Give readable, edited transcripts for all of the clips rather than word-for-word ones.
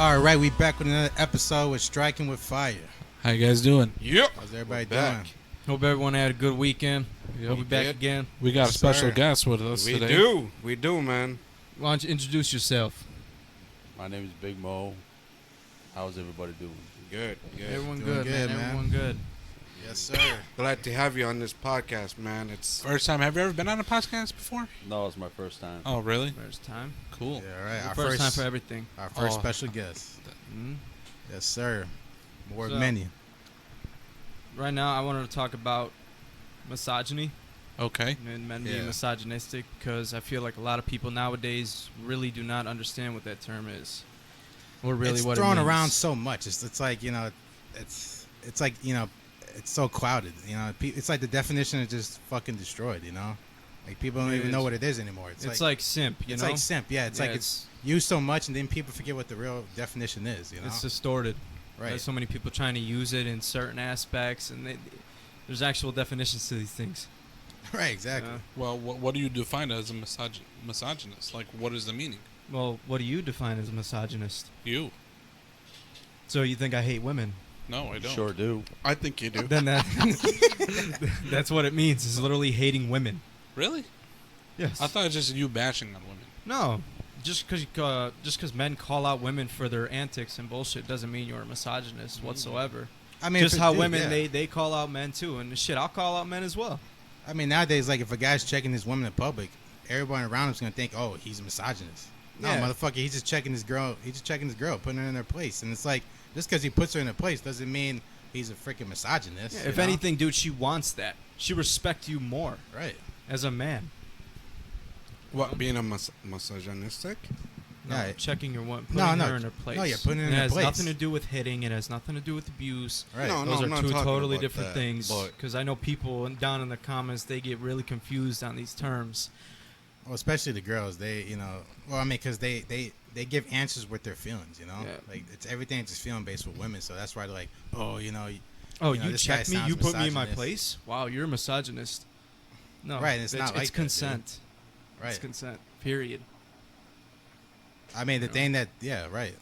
All right, we back with another episode with Striking with Fire. How you guys doing? Yep. How's everybody We're back. doing? Hope everyone had a good weekend. We'll be back did. again. We got a Yes, special sir. guest with us We today. do, man. Why don't you introduce yourself? My name is Big Mo. How's everybody doing? Good, good. Everyone Doing good, good, man. man. Everyone good. Yes, sir. Glad to have you on this podcast, man. It's First time. Have you ever been on a podcast before? No, it's my first time. Oh, really? First time. Cool. Yeah, all right. Our First time for everything. our first Oh. special guest. Mhm. Yes, sir. More So- many. Right now, I wanted to talk about misogyny Okay. and men Yeah. being misogynistic because I feel like a lot of people nowadays really do not understand what that term is, or really It's what thrown it means. around so much. It's like, it's like, it's so clouded. It's like the definition is just fucking destroyed, Like people don't It even know is. what it is anymore. It's like simp, you it's know? like simp. Yeah, it's Yeah, like it's used so much and then people forget what the real definition is, It's distorted. Right. There's so many people trying to use it in certain aspects, and there's actual definitions to these things. Right, exactly. Well, what do you define as a misogynist? Like, what is the meaning? Well, what do you define as a misogynist? You? So you think I hate women? No, I don't. Sure do. I think you do. Then that's what it means. Is literally hating women. Really? Yes. I thought it's just you bashing on women. No, just because men call out women for their antics and bullshit doesn't mean you're a misogynist whatsoever. I mean, Just if it how did, women yeah. they call out men too, and shit, I'll call out men as well. I mean, nowadays, like, if a guy's checking this woman in public, everybody around him's gonna think, "Oh, he's a misogynist." No, Yeah. motherfucker, he's just checking this girl. He's just checking this girl, putting her in her place. And it's like, just because he puts her in her place doesn't mean he's a freaking misogynist. If anything, dude, she wants that. She respects you more right? as a man. What, being a misogynistic? No, Yeah. checking your woman, putting No, her in her place. no, yeah, putting her in it her has place. nothing to do with hitting. It has nothing to do with abuse. Right. No, Those I'm are not two talking totally about different that, things. but- Because I know people down in the comments, they get really confused on these terms. Well, especially the girls, well, I mean, because they give answers with their feelings, Yeah. Like it's everything just feeling based with women. So that's why they're like, oh, Oh, You know, you this guy checked me? sounds You put me in my misogynist. place? Wow, you're a misogynist. No, Right, it's not like it's that, dude. consent. right? It's consent. Period. I mean, the thing that, yeah, right.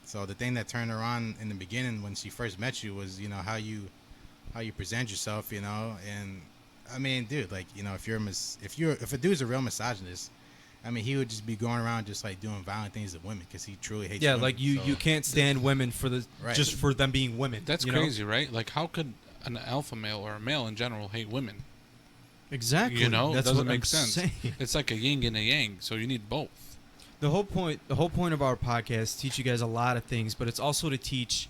So the thing that turned her on in the beginning when she first met you was, how you present yourself, and I mean, dude, like, if a dude's a real misogynist, I mean, he would just be going around just like doing violent things to women because he truly hates Yeah, women. like you So- you can't stand women for the Right. just for them being women. That's you know? crazy, right? Like, how could an alpha male or a male in general hate women? Exactly. You know, it that's doesn't what make I'm sense. saying. It's like a yin and a yang, so you need both. The whole point of our podcast is to teach you guys a lot of things, but it's also to teach,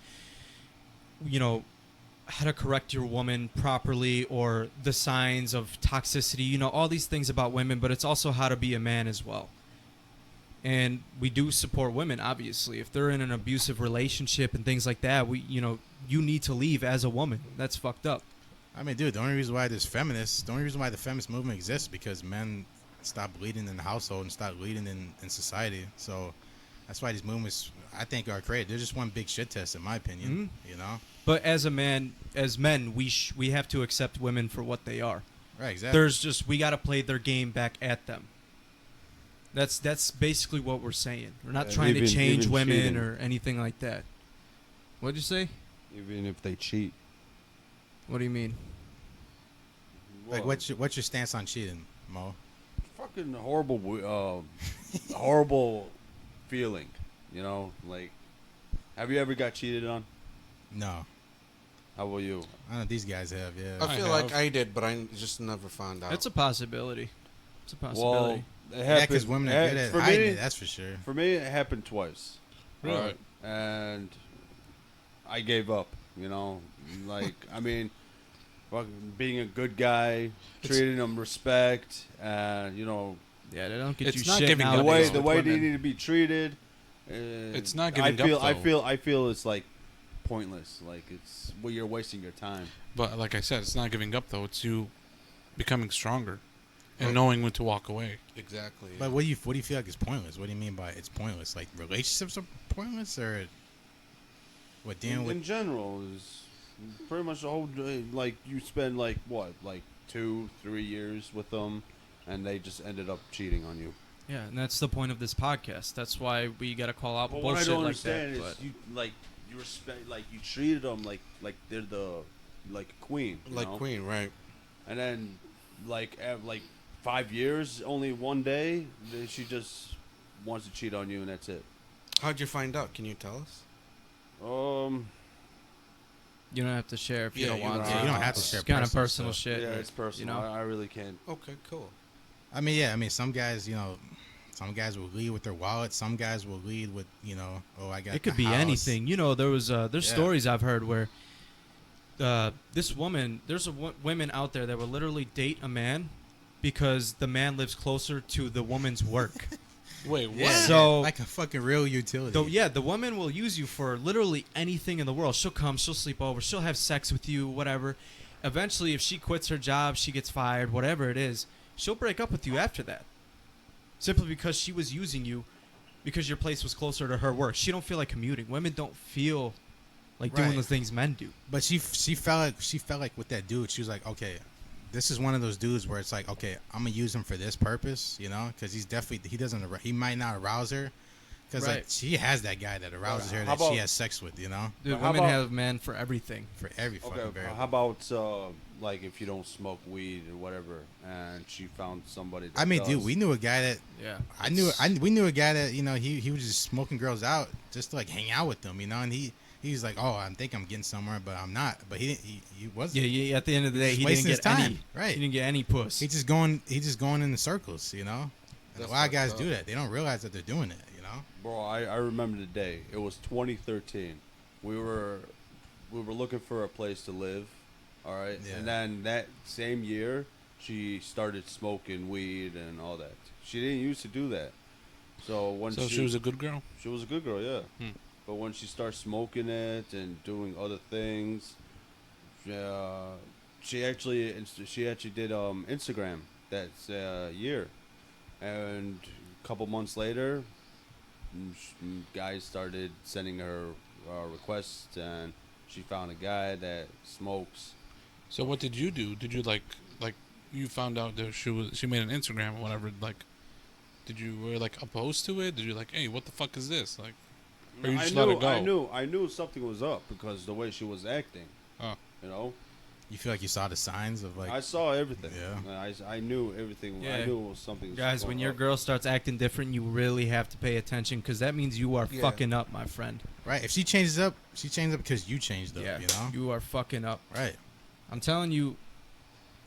how to correct your woman properly or the signs of toxicity, all these things about women, but it's also how to be a man as well. And we do support women, obviously. If they're in an abusive relationship and things like that, you need to leave as a woman. That's fucked up. I mean, dude, the only reason why the feminist movement exists is because men stop leading in the household and start leading in society. So that's why these movements, I think, are created. They're just one big shit test, in my opinion. But as men, we have to accept women for what they are. Right? Exactly. We got to play their game back at them. That's basically what we're saying. We're not trying to change even women cheating. or anything like that. What'd you say? Even if they cheat. What do you mean? Like, what's your stance on cheating, Mo? fucking horrible, horrible feeling? Like, have you ever got cheated on? No, How about you? I know these guys have. Yeah. I feel have. like I did, but I just never found out. It's a possibility. It's a possibility. Well, it Yeah, happened. because women are good at for hiding me, it. That's for sure. For me, it happened twice. Really? Right. And I gave up. Like, I mean, fucking being a good guy, treating them respect, and Yeah, they don't get It's you not shit giving the up, nowadays way the with way they women. need to be treated. It's not I giving feel, up, I though. feel I feel it's like pointless. Like it's you're wasting your time. But like I said, it's not giving up, though. It's you becoming stronger and knowing when to walk away. Exactly. But what do you feel like is pointless? What do you mean by it's pointless? Like relationships are pointless, or what dealing In with? general, is pretty much the whole day. Like you spend like 2-3 years with them, and they just ended up cheating on you. Yeah, and that's the point of this podcast. That's why we got to call out But what I bullshit don't like understand that. is But you respect, like, you treated them like they're like a queen, you Like know? Queen, right? And then like 5 years, only one day, then she just wants to cheat on you, and that's it. How'd you find out? Can you tell us? you don't have to share if you Yeah, don't you want don't- to. you don't have to share It's kind of personal personal stuff. shit. Yeah, but, it's personal. You know? I really can't. Okay, cool. I mean, yeah. I mean, some guys, you know, some guys will lead with their wallet. Some guys will lead with, you know, oh, I got. It could a be house. anything. You know, there's Yeah. stories I've heard where this woman, women out there that will literally date a man because the man lives closer to the woman's work. Wait, what? Yeah, So- like a fucking real utility. The woman will use you for literally anything in the world. She'll come, she'll sleep over, she'll have sex with you, whatever. Eventually, if she quits her job, she gets fired, whatever it is, she'll break up with you after that. Simply because she was using you because your place was closer to her work. She don't feel like commuting. Women don't feel like doing Right. the things men do. But she felt like with that dude, she was like, okay, this is one of those dudes where it's like, okay, I'm gonna use him for this purpose, you know, because he might not arouse her, because like Right. she has that guy that arouses her How that she about- has sex with, you know, Dude, But how women about- have men for everything. for every fucking Okay, variable. how about like if you don't smoke weed or whatever, and she found somebody that I mean, does? dude, we knew a guy that Yeah. we knew a guy that, you know, he was just smoking girls out just to like hang out with them, you know, and he's like, oh, I think I'm getting somewhere, but I'm not. But he wasn't. Yeah. At the end of the day, Just he wasting didn't his get any. time. Right. He didn't get any puss. He's just going in the circles, you know. And That's a lot of guys fucked up. do that. They don't realize that they're doing it, you know. Bro, I remember the day. It was 2013. We were looking for a place to live, all right? Yeah. And then that same year, she started smoking weed and all that. She didn't used to do that. So when So she was a good girl. she was a good girl, yeah. Hmm. But when she started smoking it and doing other things, she actually did Instagram that year, and a couple months later, guys started sending her requests, and she found a guy that smokes. So what did you do? Did you like you found out that she made an Instagram or whatever? Like, did you were like opposed to it? Did you like, hey, what the fuck is this? Like, or you just let it go? I knew something was up because the way she was acting. Oh. You know, You feel like you saw the signs of like. I saw everything. Yeah. I knew everything. Yeah. I knew it was something. Guys, going when your up. girl starts acting different, you really have to pay attention because that means you are Yeah. fucking up, my friend. Right. If she changes up because you changed up. Yeah, You know. you are fucking up. Right. I'm telling you,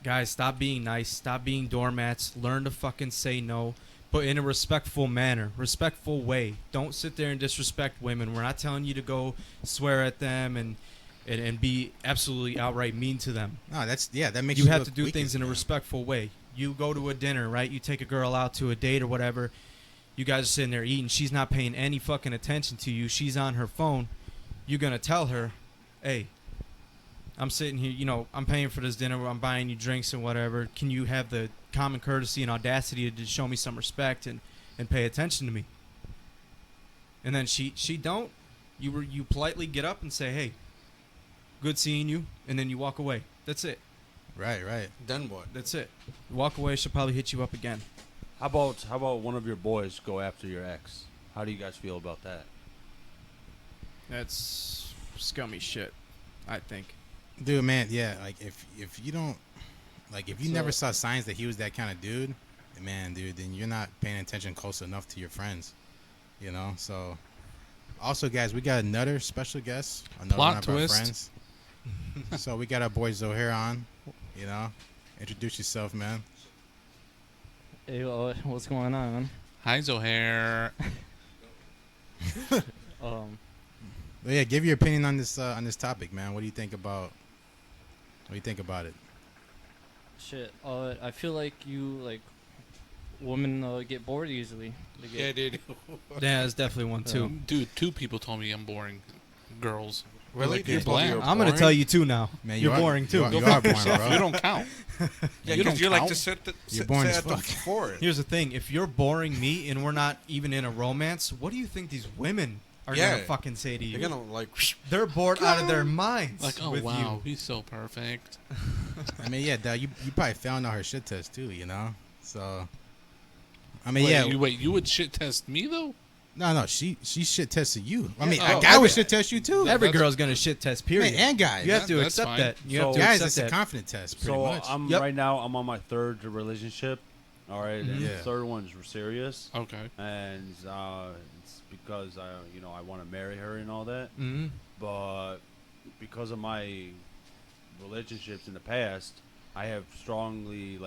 guys, stop being nice. Stop being doormats. Learn to fucking say no, but in a respectful manner, respectful way. Don't sit there and disrespect women. We're not telling you to go swear at them and be absolutely outright mean to them. No, that makes You have look to do weak things as in a man. respectful way. You go to a dinner, right? You take a girl out to a date or whatever. You guys are sitting there eating. She's not paying any fucking attention to you. She's on her phone. You're going to tell her, hey, I'm sitting here, you know, I'm paying for this dinner. I'm buying you drinks and whatever. Can you have the common courtesy and audacity to show me some respect and pay attention to me? And then she don't. You politely get up and say, hey, good seeing you. And then you walk away. That's it. Right. Right. Then what? That's it. Walk away. She'll probably hit you up again. How about one of your boys go after your ex? How do you guys feel about that? That's scummy shit, I think. Dude, man, yeah. Like if you don't, like if you So- never saw signs that he was that kind of dude, man, dude, then you're not paying attention close enough to your friends. You know. So, also, guys, we got another special guest. Another Plot one of our twist. friends. So we got our boy Zohair on. You know, introduce yourself, man. Hey, what's going on? Hi, Zohair. But yeah, give your opinion on this topic, man. What do you think about? What do you think about it? Shit. I feel like women get bored easily. They get, dude. Yeah, it's definitely one too. Dude, 2 people told me I'm boring. Girls. Really? Like, you're People think bland. you're I'm gonna boring? tell you too now. Man, You're you are- boring too. You are boring, You bro. don't count. Yeah, You because don't you like count. to sit You're boring as at the fuck. forest. Here's the thing: if you're boring me and we're not even in a romance, what do you think these women are Yeah. gonna fucking say to you? You're gonna like. They're bored out of their minds. Like, oh with wow, you. he's so perfect. I mean, yeah, dog, you probably found out her shit test too, you know. So, I mean, yeah. You would shit test me though? No, she shit tested you. I mean, Oh, a guy would shit test you too. Every That's- girl's gonna shit test. Period. Man, and guys. You have to That's accept fine. that. You have So- to Guys, accept it's a that. confident test, pretty So much. I'm Yep. right now. I'm on my third relationship. All right, and Yeah. the third one's serious, Okay. and it's because I want to marry her and all that. hmm But because of my relationships in the past, I have strongly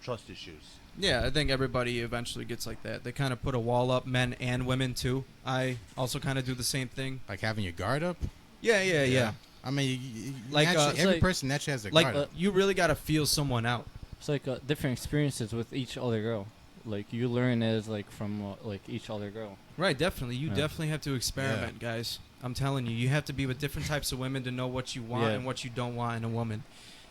trust issues. Yeah, I think everybody eventually gets like that. They kind of put a wall up, men and women too. I also kind of do the same thing. Like having your guard up. Yeah. I mean, Like, naturally, it's every like- person naturally has their Like guard up. you really gotta feel someone out. It's like different experiences with each other girl. Like you learn as like from like each other girl. Right, definitely. You Yeah. definitely have to experiment, guys. I'm telling you, you have to be with different types of women to know what you want Yeah. and what you don't want in a woman.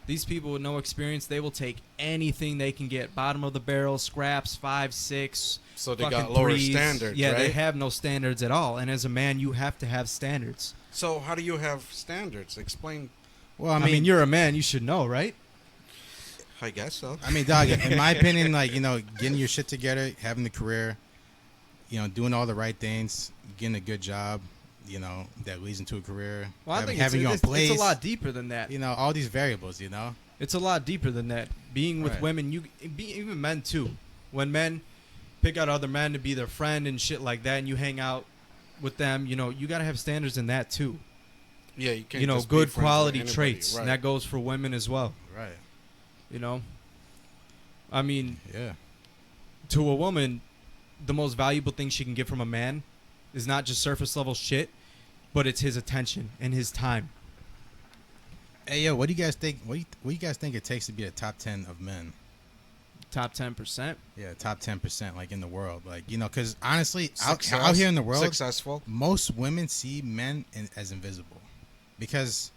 These people with no experience, they will take anything they can get. Bottom of the barrel, scraps, 5, 6. So they fucking got lower threes. standards, Yeah, right? they have no standards at all. And as a man, you have to have standards. So how do you have standards? Explain. Well, I mean, you're a man, you should know, right? I guess so. I mean, dog. In my opinion, like getting your shit together, having the career, doing all the right things, getting a good job, that leads into a career. Well, I having, think having your own it's place. a lot deeper than that. All these variables. It's a lot deeper than that. Being with Right. women, even men too. When men pick out other men to be their friend and shit like that, and you hang out with them, you gotta have standards in that too. Yeah, you can't. just be Good friends with quality anybody, traits. Right. And that goes for women as well. Right. I mean, Yeah. to a woman, the most valuable thing she can get from a man is not just surface level shit, but it's his attention and his time. Hey, yo, what do you guys think? What do you guys think it takes to be a top 10 of men? Top 10%. Yeah, top 10%, like in the world, because honestly, out Success- here in the world, successful. most women see men as invisible, because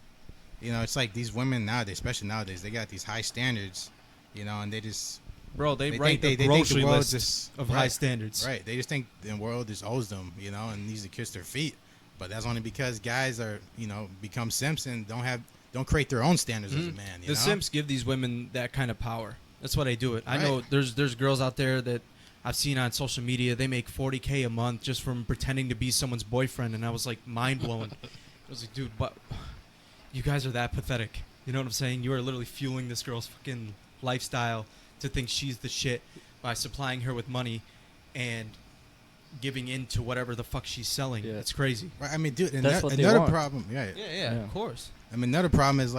it's like these women nowadays, especially nowadays, they got these high standards, and they just Bro, they They rank think the they think the grocery world list just- of right. high standards. right. They just think the world just owes them, and needs to kiss their feet. But that's only because guys are become simps and don't create their own standards as a man. The Simps give these women that kind of power. That's why they do it. I know Right. there's girls out there that I've seen on social media. They make $40K a month just from pretending to be someone's boyfriend, and I was like mind blown. I was like, dude, but you guys are that pathetic. You know what I'm saying? You are literally fueling this girl's fucking lifestyle to think she's the shit by supplying her with money and giving in to whatever the fuck she's selling. Yeah. It's crazy. Right, I mean, dude, That's what they another want. problem. Yeah. Yeah. of course. I mean, another problem is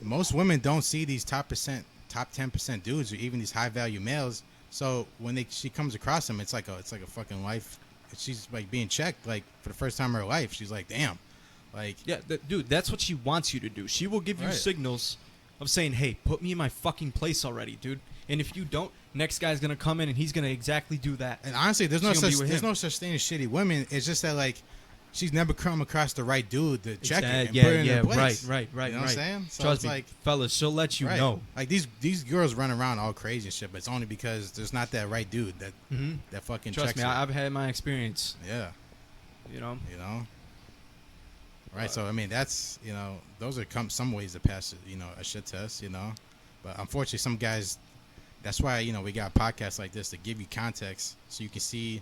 most women don't see these top 10% dudes or even these high value males. So when she comes across them, it's like a fucking life. She's like being checked like for the first time in her life. She's like, damn, like Yeah, dude, that's what she wants you to do. She will give you Right. signals of saying, hey, put me in my fucking place already, dude. And if you don't, next guy's going to come in and he's going to exactly do that. And honestly, there's She gonna be with him. no such thing as shitty women. It's just that like she's never come across the right dude to check her and yeah, put her in yeah, her place. right. You know what I'm saying? So Trust it's me, like fellas, she'll let you right. know. Like these girls run around all crazy and shit, but it's only because there's not that right dude that Mm-hmm. that fucking Trust checks me, her. I've had my experience, Yeah. you know. Right. So I mean, that's those are some ways to pass a shit test. But unfortunately, some guys. That's why we got podcasts like this to give you context so you can see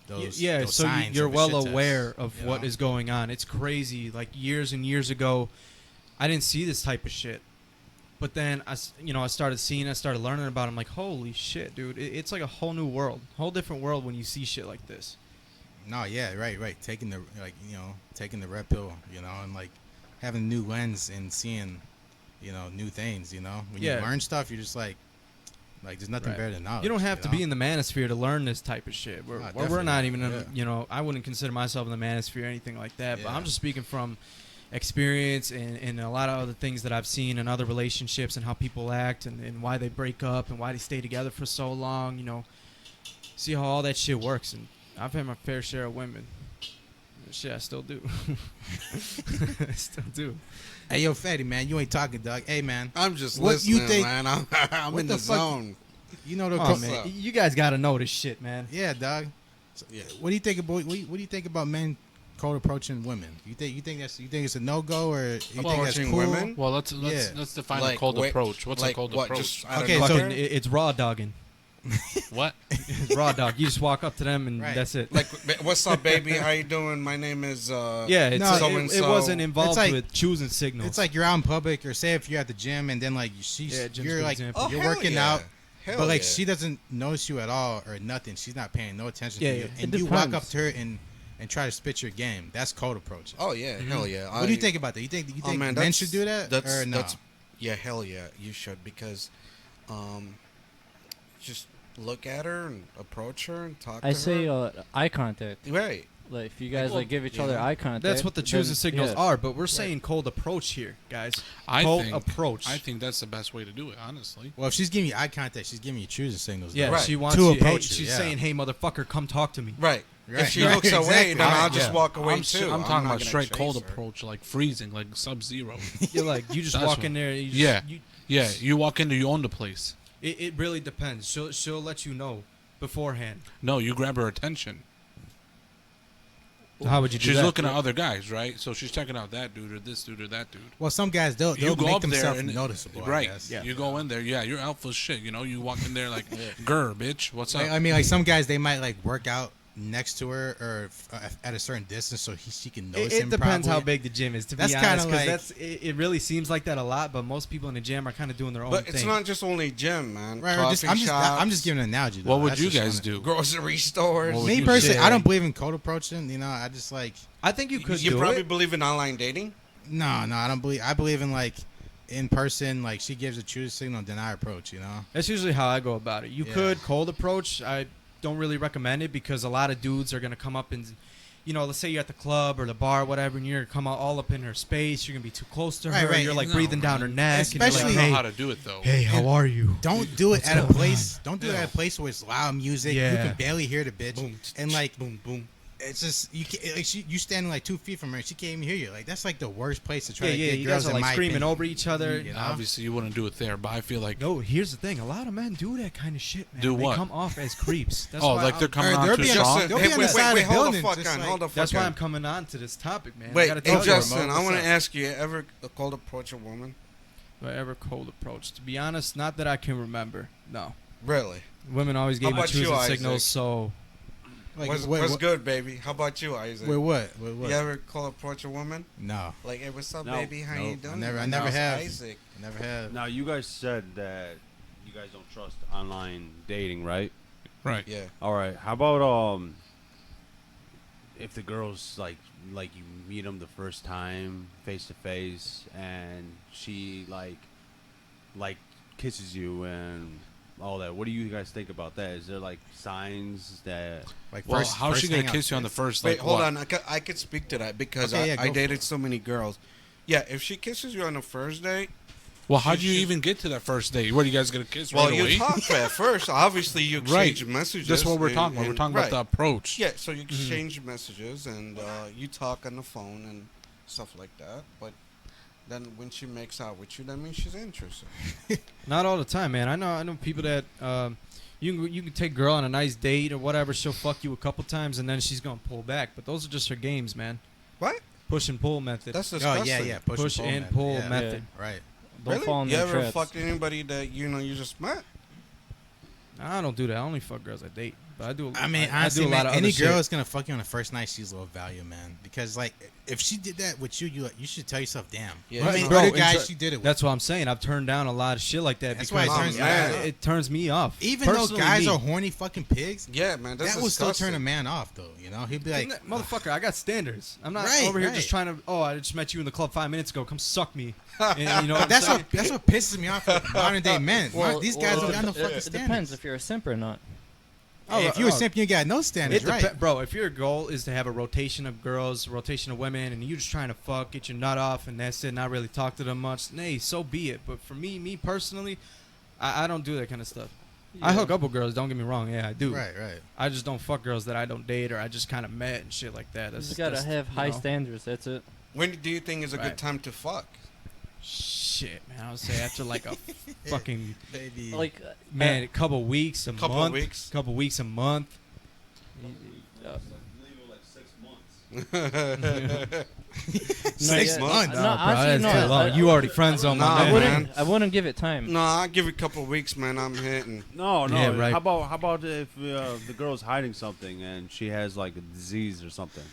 those. Yeah, those so signs you're of a well shit test, aware of you what know? is going on. It's crazy. Like years and years ago, I didn't see this type of shit. But then I started seeing, I started learning about it. I'm like, holy shit, dude. It's like a whole new world, whole different world when you see shit like this. No, yeah, right. Taking the taking the red pill, and like having a new lens and seeing, new things. When Yeah. you learn stuff, you're just like there's nothing Right. better than knowledge. You don't have to be in the manosphere to learn this type of shit. We're definitely not not. even, Yeah. I wouldn't consider myself in the manosphere or anything like that. But Yeah. I'm just speaking from experience and a lot of other things that I've seen in other relationships and how people act and why they break up and why they stay together for so long. See how all that shit works. And I've had my fair share of women. Shit, I still do. I still do. Hey, yo, Fatty, man, you ain't talking, dog. Hey, man, I'm just What you listening, think- man. I'm what in the the fuck- zone. you know the Oh, co- man. You guys got to know this shit, man. Yeah, dog. So, Yeah. What do you think about what do you think about men cold approaching women? You think it's a no go or you think that's Approaching cool? women? Well, let's Yeah. define Like, a cold wait, approach. What's like a cold what, approach? just out of Okay, so- Fucking, nowhere? it's raw dogging. What? Raw dog. You just walk up to them and Right. that's it. Like, what's up, baby? How you doing? My name is. Yeah, it's, No, it wasn't involved It's like- with choosing signals. It's like you're out in public, or say if you're at the gym and then like Yeah, gym's a you're good like example. Oh, you're hell working yeah. out, Hell but like yeah. she doesn't notice you at all or nothing. She's not paying no attention Yeah, to you, yeah. and It you walk up depends. to her and try to spit your game. That's cold approach. Oh yeah, hell yeah. What do you think about that? You think Oh, man, men that's- should do that or no? Yeah, hell yeah, you should, because, just look at her and approach her and talk. I to say her. eye contact. Right. Like if you guys Well, like give each you other know, eye contact. that's what the choosing then- signals yeah. are, but we're saying cold approach here, guys. I Cold think approach. I think that's the best way to do it, honestly. Well, if she's giving you eye contact, she's giving you choosing signals. Yeah, though. Right. she wants To you. approach hey, you, she's yeah. saying, "Hey, motherfucker, come talk to me." Right. Right, If she right, looks away, exactly. then I'll just Yeah. walk away I'm, too. I'm talking not about gonna straight cold chase her. approach, like freezing, like Sub-Zero. You're like, you just That's walk what- in there. You just, Yeah. You, Yeah, you walk in, you own the place. it really depends. She'll let you know beforehand. No, you grab her attention. How would you do She's that? looking at other guys, right? So she's checking out that dude or this dude or that dude. Well, some guys they'll You go make up there themselves and noticeable. I right? guess. Yeah. You go in there, yeah, you're alpha as shit. You know, you walk in there like, "Grr, bitch, what's up?" Like, I mean, like some guys they might like work out next to her or at a certain distance so she can notice It him. depends how probably. big the gym is. To That's be kinda honest, because like- that's it really seems like that a lot. But most people in the gym are kind of doing their own But thing. it's not just only gym, man. Right, Coffee I'm shops, just giving an analogy. Though. What would That's you just guys kinda- do? grocery stores. What would Me you personally, do? I don't believe in cold approaching. You know, I just like I think you could You do probably it. believe in online dating. no, I don't believe. I believe in like in person. Like she gives a choose signal, then I approach. You know. That's usually how I go about it. You Yeah. could cold approach. I don't really recommend it because a lot of dudes are gonna come up and, you know, let's say you're at the club or the bar, or whatever, and you're gonna come out all up in her space. You're gonna be too close to her. Right, right. You're like No, breathing down her man. neck. Especially- and I you're don't like, know how to do it though. hey, how are you? Don't do it What's at a going place. Don't do it Yeah. at a place where it's loud music. You Yeah. can barely hear the bitch, Boom, and like boom, boom. it's just you. Like you standing like 2 feet from her, she can't even hear you. Like that's like the worst place to try Yeah, to yeah. get You girls guys are in like my screaming opinion. over each other. You know? Obviously, you wouldn't do it there, but I feel like No, here's the thing. A lot of men do that kind of shit, man. Do They what? come off as creeps. That's oh, why like I'm- they're coming Or on they're too being strong. Justin- They'll be on the side of the hold the building, fuck just on, like- hold the fuck That's why on. I'm coming on to this topic, man. I Wait, gotta hey tell you, Justin, Remote, I what's want to up? ask you: ever cold approach a woman? Whatever cold approach. To be honest, not that I can remember. No, Really? women always gave me about you, choosing Isaac? signals. So Like, what's wait, what's what- good, baby? How about you, Isaac? Wait, what? Wait, what? You ever cold approach a woman? No, Like, hey, what's up, No. baby? How you Nope, doing? I never My name's have. Isaac. I never have. Now you guys said that you guys don't trust online dating, right? Right. Yeah. All right. How about if the girl's like you meet them the first time face to face and she like kisses you and all that. What do you guys think about that? Is there like signs that Like Well, first, how's she first gonna hangout, kiss you on the yes. first? Wait, Like, hold what? on. I could speak to that because Okay, yeah, I go for dated it. so many girls. Yeah, if she kisses you on the first date, Well, how'd you she's- even get to that first date? What are you guys gonna kiss well, right you away? talk at first. Obviously, you Right. exchange messages. That's what we're and- talking about. We're and- talking right. about the approach. Yeah, so you exchange messages and you talk on the phone and stuff like that. But then when she makes out with you, that means she's interested. not all the time, man. I know people that you can take a girl on a nice date or whatever. She'll fuck you a couple times and then she's gonna pull back. But those are just her games, man. What? Push and pull method. That's Oh disgusting. yeah, yeah. Push and method, pull yeah. method. Right. Don't Really? fall in You their ever traps. fucked anybody that you just met? I don't do that. I only fuck girls I date. But I do. I mean, I honestly, do a lot man, of any other girl shit. that's gonna fuck you on the first night, she's low value, man. Because like, if she did that with you, you should tell yourself, damn. Yeah, I it's mean, not- Bro, other guys and she did it with. That's what I'm saying. I've turned down a lot of shit like that That's because why it turns it turns me off. Even Personally, though guys me. are horny fucking pigs, Yeah, man, that's that will still disgusting. turn a man off, though. You know, he'd be like, Isn't that- motherfucker, I got standards. I'm not Right, over here right. just trying to. Oh, I just met you in the club 5 minutes ago. Come suck me. And, you know, That's what pisses me off with modern day men. These guys don't got no fucking It standards. depends if you're a simp or not. Hey, if you a Oh, simp, you got no standards, It right? depe- bro. If your goal is to have a rotation of girls, rotation of women, and you just trying to fuck, get your nut off, and that's it, not really talk to them much, nay, so be it. But for me personally, I don't do that kind of stuff. I hook up with girls. Don't get me wrong. Yeah, I do. Right, right. I just don't fuck girls that I don't date or I just kind of met and shit like that. You That's just gotta that's, have you high know. standards. That's it. When do you think is a Right. good time to fuck? Shit, man. I would say after like a fucking Baby. Like, man, a couple weeks, a Couple month, weeks. couple weeks, a month. uh, leave it like 6 months? Six yeah. months. No, Nah, bro, honestly, that's no, too long. I- You already friend zone Nah, my I man. wouldn't. I wouldn't give it time. No, I'll give you a couple of weeks, man. I'm hitting. No, no. Yeah, right. How about if the girl's hiding something and she has like a disease or something?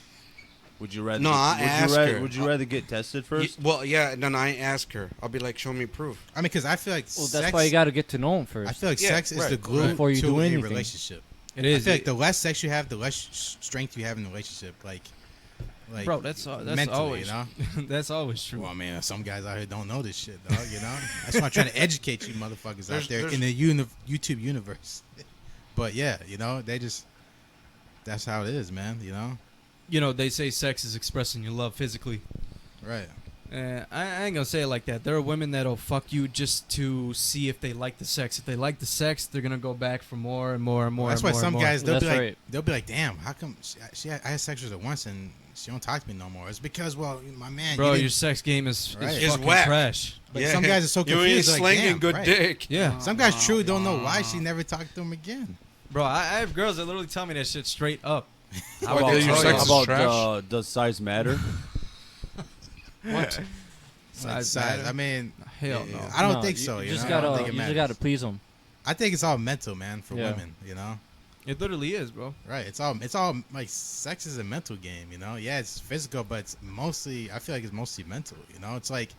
Would you rather? No, I ask her. Would you rather get tested first? Well, yeah. Then I ask her. I'll be like, show me proof. I mean, because I feel like Well, sex. that's why you got to get to know him first. I feel like Yeah, sex is right, the glue Before you to do a anything. relationship. It I is. feel like the less sex you have, the less strength you have in the relationship. Like, Bro, that's mentally, always you know. that's always true. Well, man, some guys out here don't know this shit, dog. You know, that's why I'm trying to educate you, motherfuckers out there There's- in the YouTube universe. But yeah, you know, that's how it is, man. You know, You know, they say sex is expressing your love physically. right? I ain't gonna say it like that. There are women that'll fuck you just to see if they like the sex. If they like the sex, they're gonna go back for more and more and more. That's and why more some and more. guys That's they'll be like, damn, how come I had sex with her once and she don't talk to me no more? It's because, well, my man, Bro, you your didn't- sex game is Right. Is fucking whack. trash. But some guys are so You ain't confused. Like, slinging damn, good right. dick. Yeah, Some guys truly don't know why she never talked to him again. bro, I have girls that literally tell me that shit straight up. How What, about, do your sex is trash? does size matter? What? Size. matter? I mean, Hell no. I don't No, think you- so. You You just know? I don't gotta. think it You just matters. gotta please them. I think it's all mental, man, for Yeah. women. You know, It literally is, bro. right? It's all like sex is a mental game. You know, yeah, it's physical, but it's mostly. I feel like it's mostly mental. You know, it's like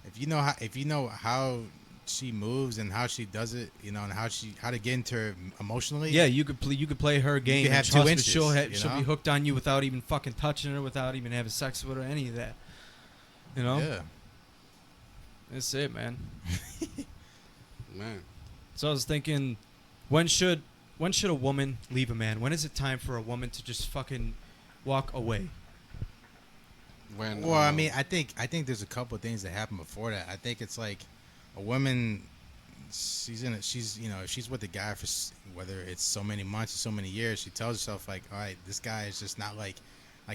if you know how she moves and how she does it, you know, and how to get into her emotionally. Yeah, you could play her game. could and have 2 trust me, inches, She'll you know? be hooked on you without even fucking touching her, without even having sex with her, any of that. You know, Yeah. that's it, man. Man. So I was thinking, when should a woman leave a man? When is it time for a woman to just fucking walk away? When? Well, I mean, I think there's a couple of things that happen before that. I think it's like a woman. She's you know, if she's with the guy for whether it's so many months or so many years, she tells herself like, all right, this guy is just not like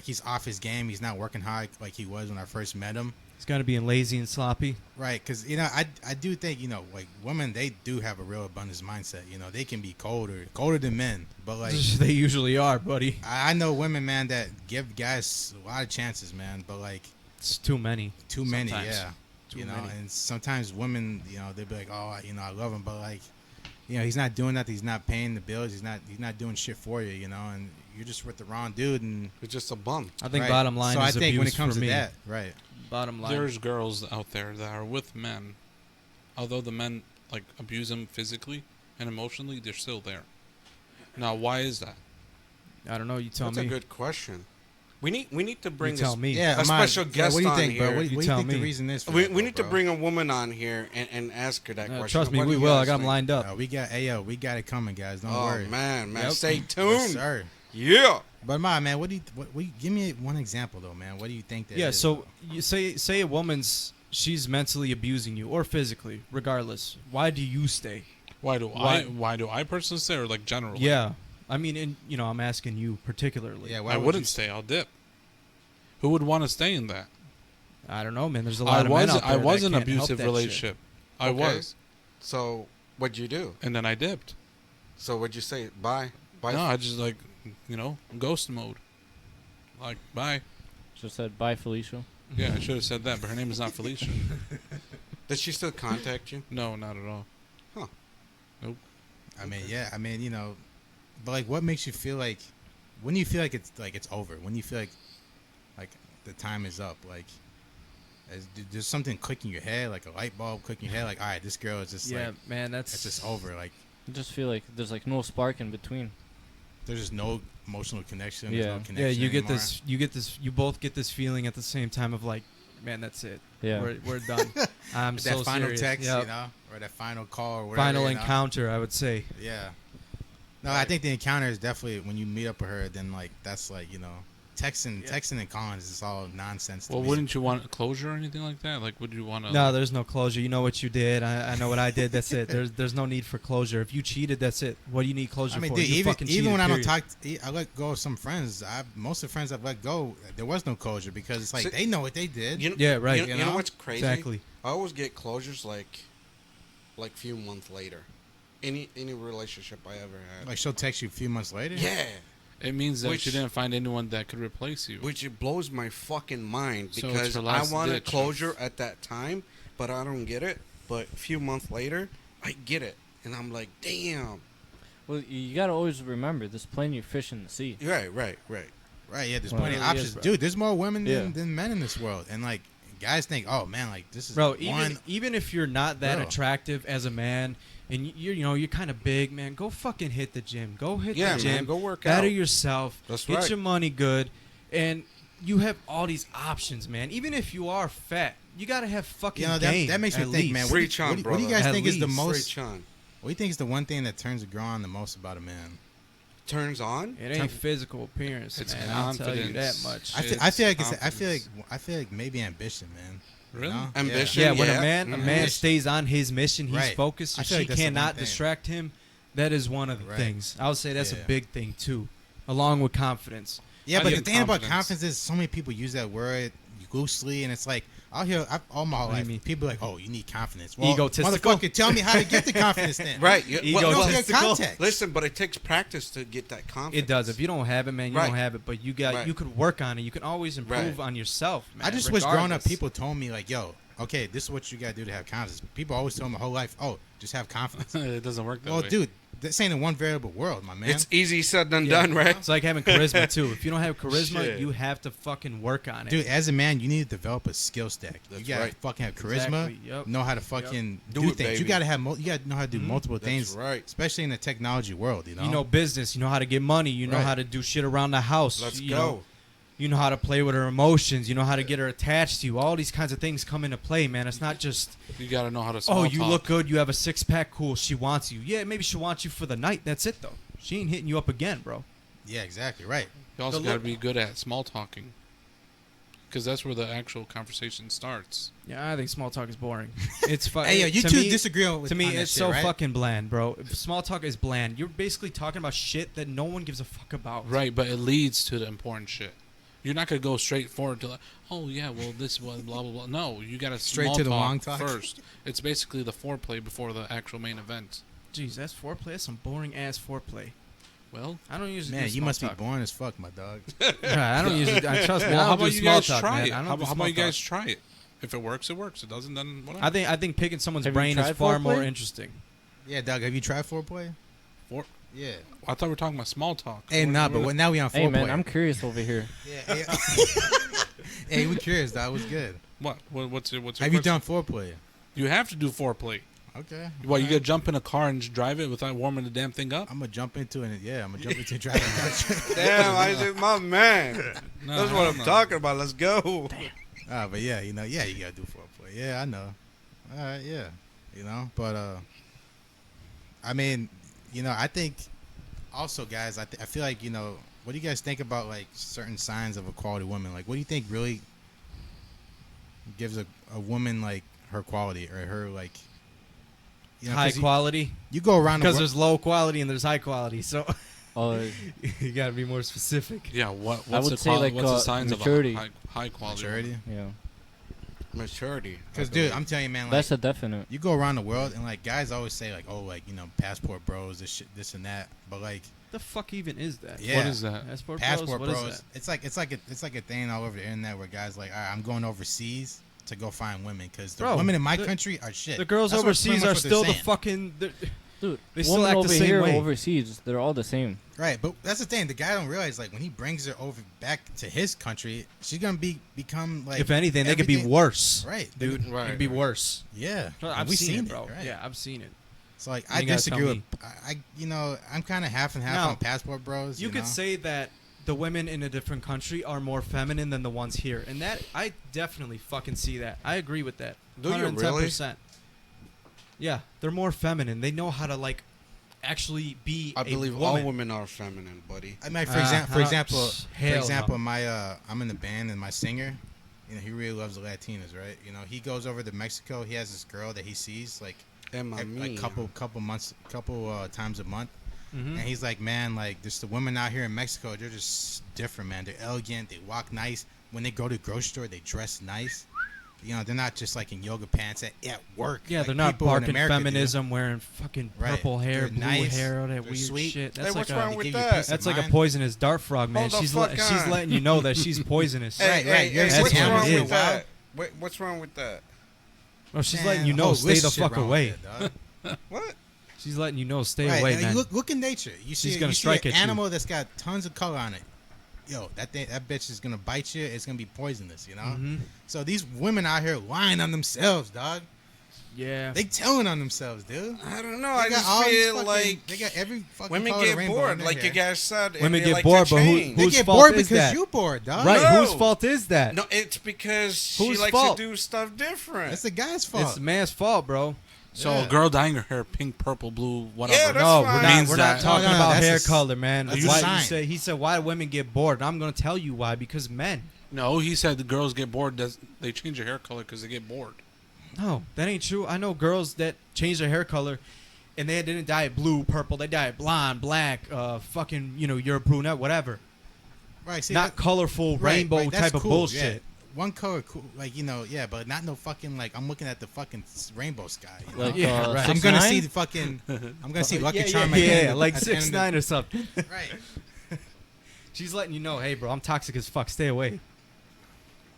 he's off his game. He's not working hard like he was when I first met him. It's got to be lazy and sloppy. Right, because you know, I do think, you know, like women, they do have a real abundance mindset. You know, they can be colder than men, but like They usually are, buddy. I know women, man, that give guys a lot of chances, man, but like It's too many. too many, Sometimes. yeah. Too You know, many. and sometimes women, you know, they'll be like, oh, you know, I love him, but like, you know, he's not doing nothing. He's not paying the bills. He's not doing shit for you, you know, and you're just with the wrong dude. And It's just a bum. I think right. bottom line so is I think abuse when it comes for to me. that, right? Bottom line. There's girls out there that are with men, although the men like abuse them physically and emotionally, they're still there. Now, why is that? I don't know. You tell That's me. a good question. We need to bring You tell this. me. Yeah, A Ahmad, special guest what do you on think, bro? here. What You do you tell think the me. reason is? For We that, need to bro? bring a woman on here and ask her that question. Trust me, What we do you will. I guys got them think? lined up. We got it coming, guys. Don't Oh worry. man, Yep. stay Yes, tuned. sir. Yeah. But man, what give me one example though, man. What do you think that Yeah. is, So though? you say a woman's she's mentally abusing you or physically, regardless. Why do you stay? Why do Why- why do I personally say, or like generally? Yeah. I mean, I'm asking you particularly. yeah, why I would wouldn't you- stay. I'll dip. Who would want to stay in that? I don't know, man. There's a lot of men out there I was that in an can't help abusive that shit. relationship. I Okay. was, So what'd you do? and then I dipped. So what'd you say? Bye. Bye. No, I just like, ghost mode. Like, bye. Just said bye, Felicia. Yeah, I should have said that, but her name is not Felicia. Did she still contact you? No, not at all. I mean, yeah. I mean, but like, what makes you feel like? When do you feel like it's over? When do you feel like the time is up? Like, there's something clicking your head, like a light bulb clicking your head. Like, all right, this girl is just Yeah, like, man. it's just over. Like, I just feel like there's like no spark in between. there's just no emotional connection. Yeah. There's no Yeah, connection Yeah, you get anymore. you both get this feeling at the same time of like, man, that's it. Yeah. We're done. I'm That so final serious. text, Yep. or that final call, or whatever. Final you know? encounter, I would say. Yeah. No, I think the encounter is definitely when you meet up with her. Then like that's like texting and calling is just all nonsense. To Well, me. wouldn't you want closure or anything like that? Like, would you want to? No, there's no closure. You know what you did. I know what I did. That's it. There's no need for closure. If you cheated, that's it. What do you need closure I mean, for? dude, You even fucking cheated, when I don't period. talk, I let go of some friends. Most of the friends I've let go, there was no closure because it's like See- they know what they did. Yeah, right. You know what's crazy? Exactly. I always get closures like few months later. Any relationship I ever had. Like she'll text you a few months later. Yeah. It means that Which- she didn't find anyone that could replace you. Which it blows my fucking mind So it's because her I last wanted ditch. closure at that time, but I don't get it. But a few months later, I get it, and I'm like, damn. Well, you gotta always remember, there's plenty of fish in the sea. Right. Right, yeah, there's Well, plenty of it really options. is, bro. Dude, there's more women Yeah. than men in this world. And like guys think, oh man, like this is Bro, one even if you're not that Bro. attractive as a man, and you're kind of big, man, go fucking hit the gym. Go hit Yeah, the gym. man, go work Better out. yourself. That's Get right. your money good, and you have all these options, man. Even if you are fat, you gotta have fucking you know game. that makes me at think, man. least. What do Free you- Chun, what do you- what do you brother. guys At think is the least. Free most? Chun. What do you think is the one thing that turns a girl on the most about a man? Turns on. It ain't physical appearance, It's man. I'll tell you that confidence. much. I feel like confidence. I feel like maybe ambition, man. You Really? know? Ambition. Yeah, when Yeah. a man Mhm. stays on his mission, he's Right. focused. I She feel like that's the one cannot thing. distract him. That is one of the Right. things. I would say that's Yeah. a big thing too, along with confidence. Yeah, I but the get thing about confidence. confidence is so many people use that word loosely, and it's like I'll hear all my whole What do you life mean? people are like, "Oh, you need confidence." Well, Egotistical? motherfucker, tell me how to get the confidence then. Right. Yeah, Ego well, Don't get testicle. context. listen, but it takes practice to get that confidence. It does. If you don't have it, man, you Right. don't have it. But you got Right. you could work on it. You can always improve Right. on yourself, man. I just wish growing up regardless. people told me like, "Yo, okay, this is what you gotta do to have confidence." People always told me my whole life, "Oh, just have confidence." It doesn't work that Well, way. dude, this ain't a one variable world, my man. It's easy said than Yeah. done, right? It's like having charisma too. If you don't have charisma, Shit. you have to fucking work on it. Dude, as a man, you need to develop a skill stack. That's You gotta right. fucking have charisma. Exactly, yep. Know how to fucking Do do it, things. You baby. gotta have. You gotta know how to do multiple That's things. right. Especially in the technology world. You know. business. You know how to get money. You know Right. how to do shit around the house. Let's you go. know, you know how to play with her emotions. You know how to get her attached to you. All these kinds of things come into play, man. It's not just, You gotta know how to small oh, you talk. look good. You have a six pack. Cool. She wants you. Yeah, maybe she'll want you for the night. That's it, though. She ain't hitting you up again, bro. Yeah, exactly. Right. You also The gotta look- be good at small talking. Because that's where the actual conversation starts. Yeah, I think small talk is boring. It's fucking. Hey, yo, you to two me, disagree on To me, on that it's shit, so right? fucking bland, bro. If small talk is bland. You're basically talking about shit that no one gives a fuck about. Right, but it leads to the important shit. You're not gonna go straight forward to like, oh yeah, well this was blah blah blah. No, you gotta Straight small to the talk long talk? first. It's basically the foreplay before the actual main event. Jeez, that's foreplay. That's some boring ass foreplay. Well, I don't usually. Man, do you small must talk. be boring as fuck, my dog. Right, I don't usually. I trust me. well I how don't do about you small guys talk, try man. it? I don't How do about small you guys talk. try it? If it works, it works. It doesn't, then whatever. I think picking someone's Have you brain is tried far more foreplay? interesting. Yeah, Doug, have you tried foreplay? For- Yeah. I thought we were talking about small talk. Hey, nah, but now we on foreplay. Hey man, I'm curious over here. Yeah. Hey, hey, we curious. That was good. What's your Have you question? done foreplay? You have to do foreplay. Okay. What, you gotta jump in a car and just drive it without warming the damn thing up? I'm gonna jump into it. Yeah, I'm gonna jump into driving. Damn, Isaac, my man. No, That's what hell I'm no. talking about. Let's go. But yeah, you know, yeah, you gotta do foreplay. Yeah, I know. All right, yeah, you know, but I mean, you know, I think also, guys, I feel like, you know, what do you guys think about like certain signs of a quality woman? Like, what do you think really gives a woman like her quality or her like, you know, High 'cause quality, you go around the because world. there's low quality and there's high quality. So Oh, you gotta be more specific. Yeah, what's would the say, like, what's the signs maturity. of a high quality? Maturity. yeah. Maturity. Because, dude, I'm telling you, man, like, That's a definite. you go around the world and like guys always say like, oh, like, you know, passport bros, this shit, this and that, but like, The fuck even is that? yeah, What is that? Passport passport bros. bros. It's like a thing all over the internet where guys like, all right, I'm going overseas to go find women because the Bro, women in my the- country are shit. The girls That's what- pretty overseas much are what they're still the saying. fucking. Dude, They still women act the over same here, way. overseas, they're all the same. Right, but that's the thing. The guy don't realize like when he brings her over back to his country, she's gonna become like. If anything, they could be everything- worse, Right, dude. Right, It could be right. worse. Yeah, I've we seen it, it, bro. right? Yeah, I've seen it. So like, You I gotta tell disagree with. me. I you know, I'm kind of half and half Now, on passport bros. You could know? say that the women in a different country are more feminine than the ones here, and that I definitely fucking see that. I agree with that. Do you really? 110%. Yeah, they're more feminine. They know how to like actually be. I a believe woman. all women are feminine, buddy. I mean, for Hell example, no. my I'm in the band and my singer, you know, he really loves the Latinas, right? You know, he goes over to Mexico. He has this girl that he sees like Mia. couple times a month, Mhm. and he's like, man, like just the women out here in Mexico, they're just different, man. They're elegant. They walk nice. When they go to the grocery store, they dress nice. You know, they're not just like in yoga pants at work. Yeah, like they're not people in barking America do. feminism, wearing fucking Right. purple hair, They're blue nice, hair, all that they're weird sweet. shit. Hey, That's what's like wrong a with give you that? peace of that's like a mind. poisonous dart frog, man. Hold the She's fuck she's on. letting you know that she's poisonous. Right, right. You ever Hey, seen what's Animals wrong in the with Wild? that? Wait, what's wrong with that? Bro, she's Man, letting you a know, whole stay list the of shit fuck wrong with away. it, dog. What? She's letting you know, stay Right, away, you man. look in nature. You see, gonna you strike see at an you. animal that's got tons of color on it. Yo, that bitch is gonna bite you. It's gonna be poisonous, you know. Mhm. So these women out here lying on themselves, dog. Yeah. They telling on themselves, dude. I don't know. They I got just all these feel fucking- like they got every fucking women color of the get rainbow in bored, their like you hair. guys said. and Women they get like bored, to but who- change. They whose get fault bored is because that? you bored, dog. Right, No. whose fault is that? No, it's because she Whose likes fault? to do stuff different. That's the guy's fault. It's the man's fault, bro. So Yeah. a girl dyeing her hair pink, purple, blue, whatever. Yeah, that's No, fine. we're not. Means We're not that- talking No, no, about that's hair a s- color, man. that's a Why sign. he said why do women get bored? And I'm gonna tell you why. Because men. No, he said the girls get bored. They change their hair color because they get bored. No, that ain't true. I know girls that change their hair color, and they didn't dye it blue, purple. They dye it blonde, black, fucking, you're a brunette, whatever. right, see, Not colorful rainbow that's type of cool, bullshit. Yeah. One color, cool, like yeah, but not no fucking like I'm looking at the fucking rainbow sky. You know? Like, Yeah, right. I'm gonna 6ix9ine? see the fucking. I'm gonna see Lucky yeah, Charm. yeah, at the end yeah, of- like at the end of 6ix9ine or something. the- Right. She's letting you know, hey, bro, I'm toxic as fuck. Stay away.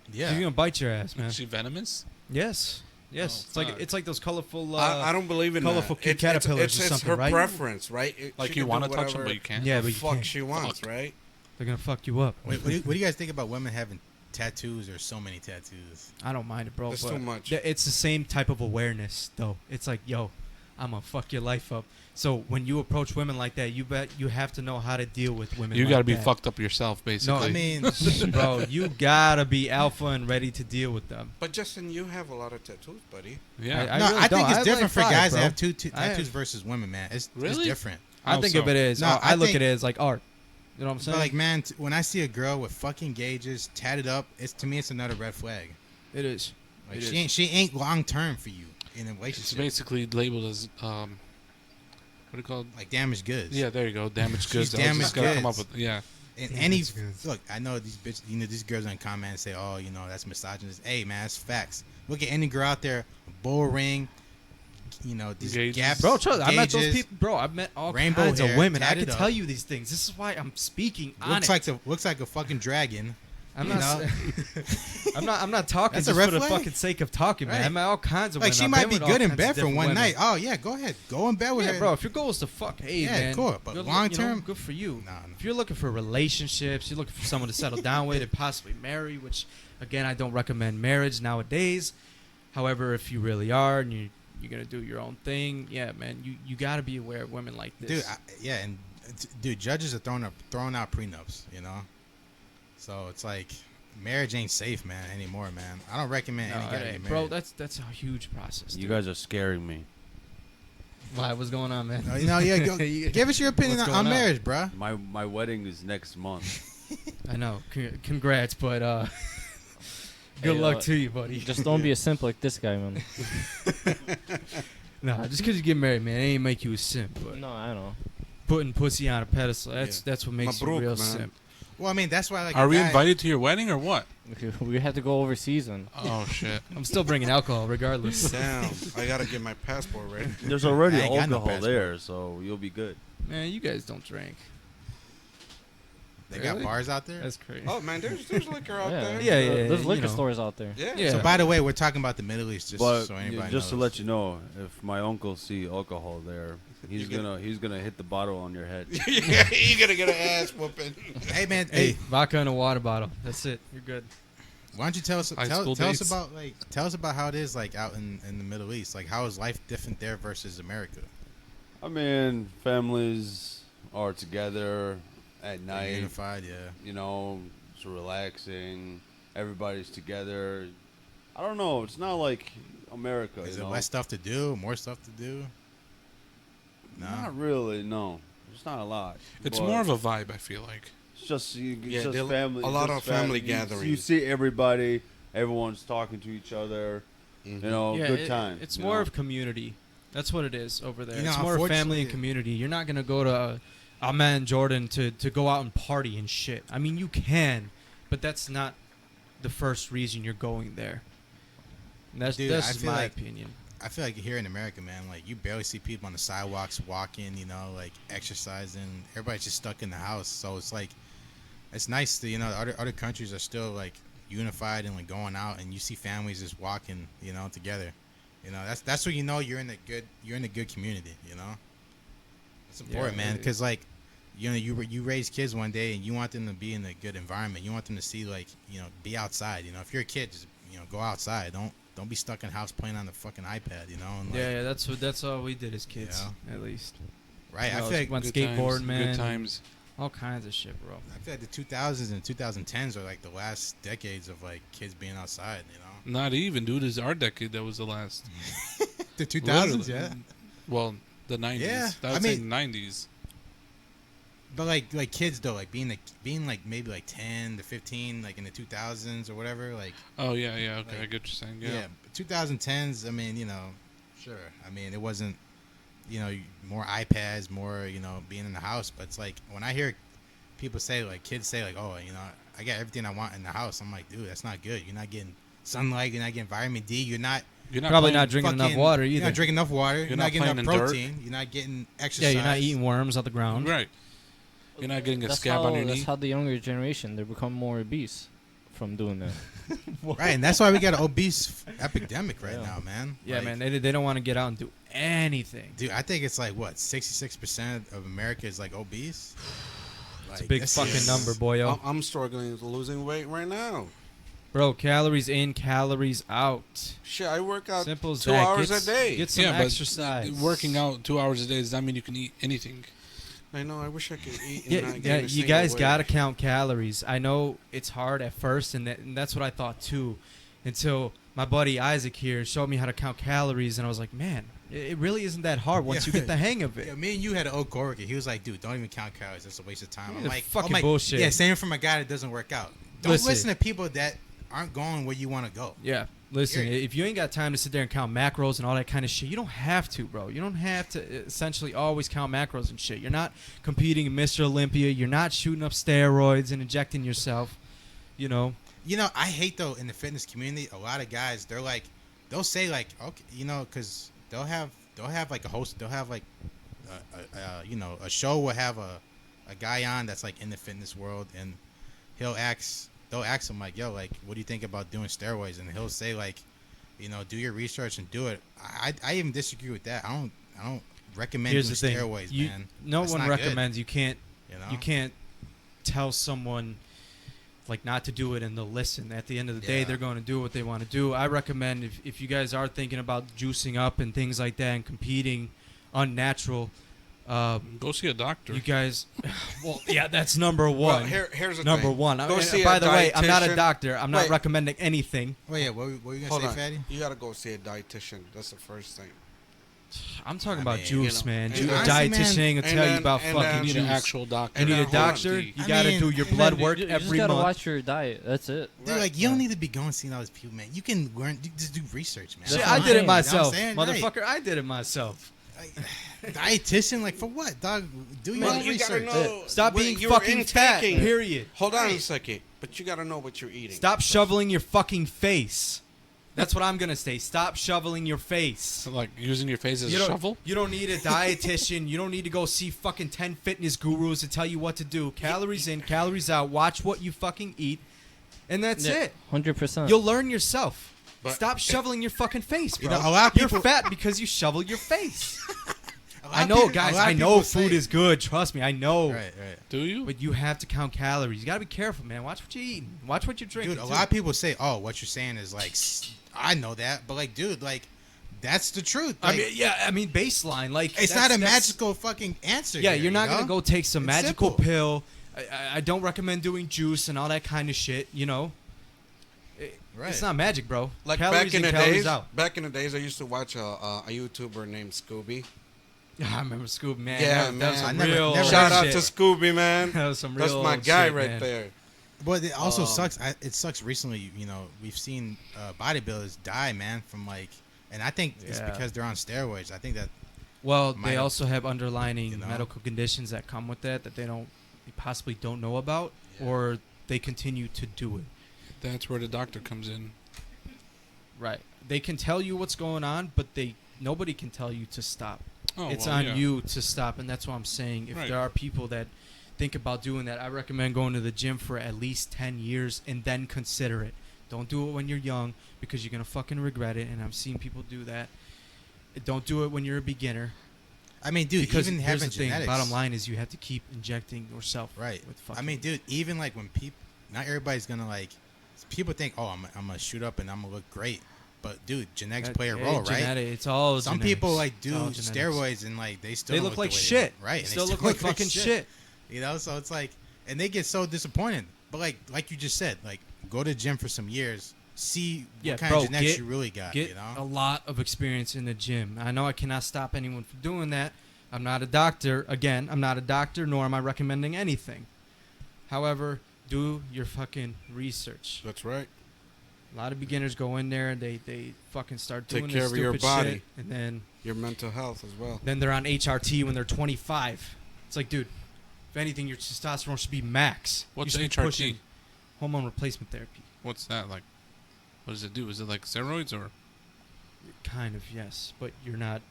She's Yeah. gonna bite your ass, man. Is she venomous? Yes, yes. Oh, it's fuck. like those colorful. I don't believe in colorful that. cute caterpillars it's, or it's something, her right? preference, right? Like She you can want to do touch them, whatever but you can't. Yeah, the but you fuck can't. she wants, Fuck. right? They're gonna fuck you up. Wait, what do you guys think about women having tattoos or so many tattoos? I don't mind it, bro. That's but too much. It's the same type of awareness, though. It's like, yo, I'm gonna fuck your life up. So when you approach women like that, you have to know how to deal with women. You like got to be that. fucked up yourself, basically. I mean, Bro, you gotta be alpha and ready to deal with them. But Justin, you have a lot of tattoos, buddy. Yeah. I no, really I think don't. I it's have different like for 5, guys bro. that have two I tattoos have- versus women, man. It's Really? different. I How think so? of it as No, I look think- at it as like art. You know what I'm But saying? like, man, when I see a girl with fucking gauges tatted up, to me, it's another red flag. it is. Like It she ain't long term for you in a It's relationship. basically labeled as what do you call it? Like damaged goods. Yeah, there you go. Damaged She's goods. I was just damaged gonna come up goods. with yeah. And Damn, any that's good. look, I know these bitches, these girls on comment and say, "Oh, that's misogynist." Hey, man, it's facts. Look at any girl out there, bull ring, these Gauges. gaps. Bro, trust, I met those gauges, people. Bro, I've met all rainbow kinds of hair, women. I tatted can up. tell you these things. This is why I'm speaking on it. Looks like a fucking dragon. I'm you not. know? I'm not talking That's a just red for the flag. fucking sake of talking, man. Right. I met all kinds of Like women. she I've might been be with all good in kinds of bed for different one women. night. Oh yeah, go ahead, go in bed with Yeah, her. bro. If your goal is to fuck, hey, Yeah, man. cool, but good, long term, good for you. Nah, nah. If you're looking for relationships, you're looking for someone to settle down with and possibly marry, which, again, I don't recommend marriage nowadays. However, if you really are and you're gonna do your own thing, yeah, man, you got to be aware of women like this. Dude, dude, judges are throwing out prenups, So it's like marriage ain't safe, man, anymore, man. I don't recommend No, any it guy ain't. get Bro, married. that's a huge process. You dude. guys are scaring me. Why? What's going on, man? Give us your opinion What's on going on? marriage, bruh. My wedding is next month. I know. Congrats, but good Hey, luck to you, buddy. Just don't be a simp like this guy, man. Nah, just because you get married, man, it ain't make you a simp. But No, I know. putting pussy on a pedestal, that's what makes you a Mabruk, real man. simp. Well, I mean, that's why, like, Are a we guy- invited to your wedding or what? We have to go overseas and Oh shit. I'm still bringing alcohol regardless. Damn, I gotta get my passport ready. There's already I ain't got no alcohol passport. there, so you'll be good. Man, you guys don't drink. They got Really? bars out there. That's crazy. Oh man, there's liquor out yeah, there. Yeah, yeah, There's you liquor know. stores out there. Yeah. Yeah. So, by the way, we're talking about the Middle East, just But so anybody just to knows. let you know, if my uncle see alcohol there, he's You gonna hit the bottle on your head. Yeah, you're gonna get an ass whooping. Hey, man, Hey, hey, vodka in a water bottle. That's it. You're good. why don't you tell us High tell school us dates. about how it is like out in the Middle East? Like, how is life different there versus America? I mean, families are together at Like, night. unified, yeah. You know, it's relaxing. Everybody's together. I don't know. It's not like America. Is you there know? less stuff to do? More stuff to do? No. Not really. No, it's not a lot. It's But more of a vibe, I feel like. It's just Yeah, just there- family. a lot just of family You gatherings. see everybody. Everyone's talking to each other. Mhm. You know, yeah, good time. It's you more know? of community. That's what it is over there. You know, It's more of family and unfortunately- community. You're not gonna go to Amman, Jordan, to go out and party and shit. I mean, you can, but that's not the first reason you're going there. And that's Dude, I just feel my like- opinion. I feel like here in America, man, like you barely see people on the sidewalks walking, you know, like exercising. Everybody's just stuck in the house. So it's like, it's nice to, you know, other countries are still like unified and like going out, and you see families just walking, you know, together. You know, that's when you know you're in a good community. You know, it's important, man, because like, you know, you raise kids one day and you want them to be in a good environment. You want them to see, like, you know, be outside. You know, if you're a kid, just, you know, go outside. Don't be stuck in the house playing on the fucking iPad, you know. And like, Yeah, that's all we did as kids, at least. right. You know, I feel like went Good skateboard, times, man. Good times. All kinds of shit, bro. I feel like the 2000s and 2010s are like the last decades of like kids being outside, you know. Not even, dude. It's our decade that was the last. The 2000s, Literally. yeah. Well, the 90s. Yeah, That I would say mean- 90s. But like kids though, like being like maybe like 10 to 15, like in the 2000s or whatever, like Oh, yeah, yeah. Okay, Like, I get what you're saying. yeah. Yeah. 2010s. I mean, you know, sure. I mean, it wasn't, you know, more iPads, more, you know, being in the house. But it's like when I hear people say, like, kids say, like, oh, you know, I got everything I want in the house. I'm like, dude, that's not good. You're not getting sunlight. You're not getting vitamin D. You're not You're not Probably playing- not drinking enough fucking- water You're either. not drinking enough water. You're, You're not not getting enough playing in dirt. protein. You're not getting Yeah, exercise. you're not eating worms off the ground. Right. You're not getting a That's scab how, on your That's knee. how the younger generation, they become more obese from doing that. Right, and that's why we got an obese epidemic right Yeah. now, man. Yeah, Like, man. They don't want to get out and do anything. Dude, I think it's like what 66% of America is like obese. It's a big this fucking is- number, boyo. I'm struggling with losing weight right now. Bro, calories in, calories out. Shit, I work out Simple as 2 that. hours Get a day. Get some yeah, but exercise. working out 2 hours a day does not mean you can eat anything. I know. I wish I could eat. And Yeah, not yeah, gain a you single guys weight. gotta count calories. I know it's hard at first, and that's what I thought too, until my buddy Isaac here showed me how to count calories, and I was like, man, it really isn't that hard once Yeah. you get the hang of it. Yeah, me and you had an old coworker. He was like, dude, don't even count calories. That's a waste of time. Yeah, I'm like, fucking I'm like, bullshit. Yeah, same from a guy that doesn't work out. Don't Listen. listen to people that aren't going where you want to go. Yeah, listen, You're- if you ain't got time to sit there and count macros and all that kind of shit, you don't have to, bro. You don't have to essentially always count macros and shit. You're not competing in Mr. Olympia. You're not shooting up steroids and injecting yourself. You know, You know, I hate though in the fitness community, a lot of guys they're like, they'll say like, okay, you know, because they'll have like a host, they'll have like, you know, a show will have a guy on that's like in the fitness world, and they'll ask him like, yo, like, what do you think about doing steroids? And he'll say like, you know, do your research and do it. I even disagree with that. I don't recommend here's doing the thing: steroids, you, man. no That's one not good, recommends. You can't. You know, You can't tell someone like not to do it and they'll listen. At the end of the day, Yeah. they're going to do what they want to do. I recommend if you guys are thinking about juicing up and things like that and competing unnatural, Go see a doctor. you guys, well, yeah, that's number Well, one. here's the Number thing. one. Go And see by a the way, I'm not a dietitian. doctor. I'm not Wait. recommending anything. Oh yeah, what were you gonna Hold say, on. Fatty? You gotta go see a dietitian. That's the first thing. I'm talking I about mean, juice, you know, man. and A honestly, dietitian man, ain't gonna and tell you then- about and fucking then- you need an juice. actual doctor. You need a And then hold on. doctor. You I gotta mean- do your And blood then work you every just gotta month. watch your diet. That's it. Dude, like you don't need to be going seeing all these people, man. You can learn, you just do research, man. That's Shit, what I I'm did it saying. You know what I'm myself, saying? Right. motherfucker. I did it myself. Like, dietitian, like for what, dog? Do your Well, own you gotta research. know Stop what being you're fucking fat. intaking. Period. Hold on a Right. second. But you gotta know what you're eating. Stop shoveling your fucking face. That's what I'm gonna say. Stop shoveling your face. So, like using your face as You a don't, shovel. you don't need a dietitian. You don't need to go see fucking 10 fitness gurus to tell you what to do. Calories in, calories out. Watch what you fucking eat. And that's it. 100%. You'll learn yourself. But- Stop shoveling your fucking face, bro. You know, a lot of You're people- fat because you shovel your face. A lot I of know, people- a guys. lot of I know people food say- is good. Trust me. I know. Right, right. Do you? But you have to count calories. You gotta be careful, man. Watch what you're eating. Watch what you're drinking. Dude, a too. lot of people say, "Oh, what you're saying is like, I know that," but like, dude, like, that's the truth. I Like, mean, yeah. I mean, baseline. Like, it's that's- not a that's- magical fucking answer. Yeah, here, you're not you know? gonna go take some It's magical simple. pill. I don't recommend doing juice and all that kind of shit. You know, Right. it's not magic, bro. Like Calories back in in, the calories days, out. back in the days, I used to watch a YouTuber named Scooby. I remember Scooby, man. Yeah, that was man. some I never- real never Shout heard out shit. to Scooby, man. That was some That's real my old guy shit, right man. there. But it also Um, sucks. It sucks recently. You know, we've seen bodybuilders die, man, from like, and I think it's Yeah. because they're on steroids. I think that Well, Might they have- also have underlining you know? medical conditions that come with that they possibly don't know about, Yeah. or they continue to do it. That's where the doctor comes in. Right. They can tell you what's going on, but nobody can tell you to stop. Oh, It's well, on yeah. you to stop, and that's what I'm saying. If Right. there are people that think about doing that, I recommend going to the gym for at least 10 years and then consider it. Don't do it when you're young because you're going to fucking regret it, and I've seen people do that. Don't do it when you're a beginner. I mean, dude, Because even here's having the thing, genetics. bottom line is you have to keep injecting yourself. Right. With fucking I mean, dude, even like when people, not everybody's gonna like. People think, oh, I'm gonna shoot up and I'm gonna look great, but dude, genetics play a role, right? It's all Some genetics. people like It's do all genetics. steroids and like they still They don't look like the way shit. they look, right? They and still look like fucking shit. You know, so it's and they get so disappointed. But like you just said, like go to the gym for some years, see Yeah, what kind bro, of genetics get- you really got. Get You know, a lot of experience in the gym. I know I cannot stop anyone from doing that. I'm not a doctor. Again, I'm not a doctor, nor am I recommending anything. However, do your fucking research. That's right. A lot of beginners go in there and they fucking start Take doing care this of your stupid body. shit, and Your mental health as well. then they're on HRT when they're 25. It's like, dude, if anything, your testosterone should be max. What's you should be HRT? pushing hormone replacement therapy. What's that like? What does it do? Is it like steroids or? Kind of, yes, but you're not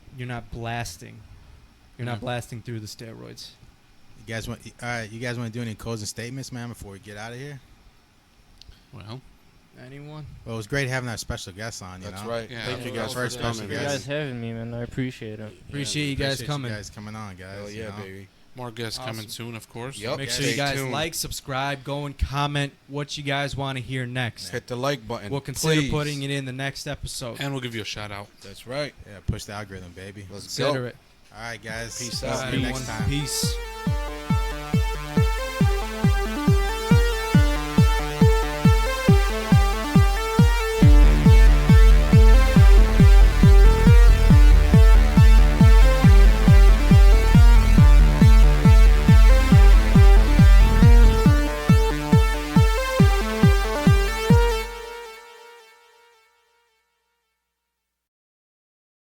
blasting. You're not Yeah. blasting through the steroids. you guys want? All right, you guys want to do any closing statements, man, before we get out of here? Well, Anyone? Well, it was great having our special guest on. You That's know? right. Yeah. Thank you Yeah. guys for First coming. special You guest. guys having me, man. I appreciate it. Appreciate you guys Appreciate coming. You guys coming on, guys. Hell you yeah, know? baby. more guests coming Awesome. soon, of course. Yup. Make Yeah, sure you stay guys tuned. like, subscribe, go and comment what you guys want to hear next. Hit the like button. We'll consider please. putting it in the next episode. And we'll give you a shout out. That's right. Yeah, push the algorithm, baby. Let's Consider go. it. All right, guys. Peace See out. you Everyone, next time. peace.